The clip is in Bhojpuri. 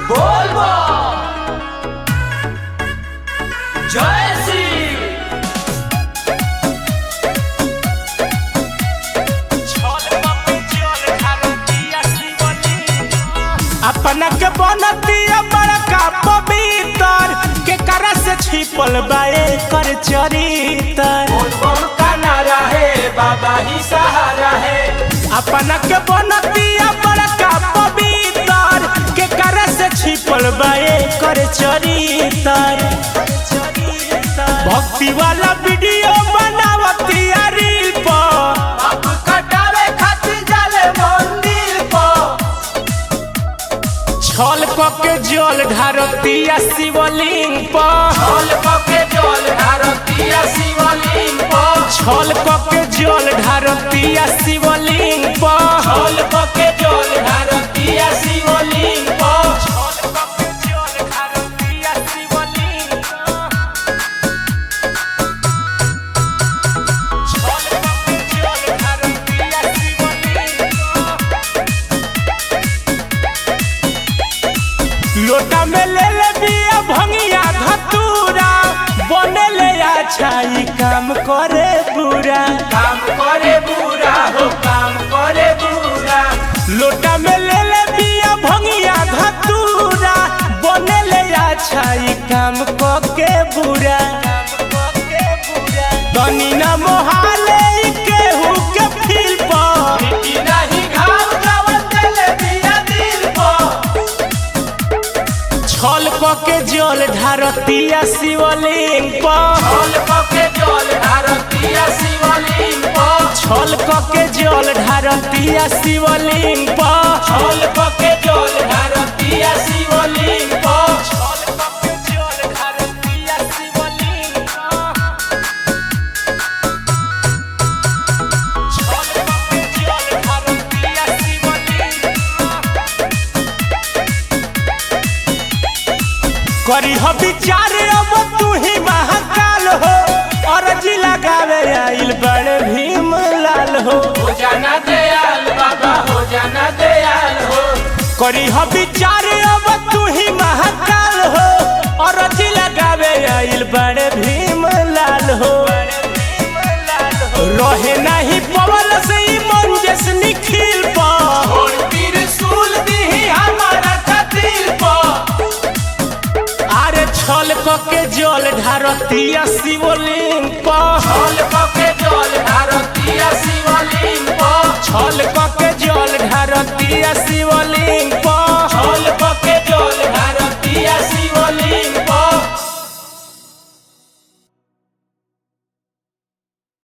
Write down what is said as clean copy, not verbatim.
बोलबो जय श्री अपना के बनतिया बड़का पवित्र के करा से छिपल बाए कर चरितर। बोलबो का नारा है बाबा ही सहारा है। अपना के बनतिया बड़का पवित्र के करा से छिपल बाए कर चरितर। भक्ति वाला वीडियो बनावतिया रील पर अब कटावे खातिर जाले मंदिर पर। छल के जल ढारतिया शिवलिंग पर। छल के जल ढारतिया शिवलिंग पर। छल के जल ढारतिया शिवलिंग पर। छल के जल ढारतिया शिवलिंग पर। लोटा में ले ले बिया भंगिया धतूरा बने ले अच्छा ई काम करे बुरा। काम करे बुरा हो काम करे बुरा। लोटा में ले ले बिया भंगिया धतूरा बने ले अच्छा ई काम के बुरा। तनी ना मोहाले ई केहू के फील पर। मिट्टी नहीं घाव गावल देले बिया दिल पर। छल के जल ढारतिया शिवलिंग पर। छल के जल ढारतिया शिवलिंग पर। छल के जल ढारतिया शिवलिंग पर। छल के जल ढारतिया शिवलिंग पर। करी हो विचार अब तू ही महाकाल हो। अर्जी लगावे आइल बड़े भीम लाल हो। हो जाना दयाल बाबा हो जाना दयाल हो। करी हो विचार अब तू ही महाकाल हो। अर्जी लगावे आइल बड़े भीम लाल हो। रहे नहीं पवल से ई मंजस निखिल पर। और त्रिशूल दी हमारा दिल पर। अरे छल के जल ढारतिया शिवलिंग पर। छल के जल ढारतिया शिवलिंग पर। छल के जल ढारतिया शिवलिंग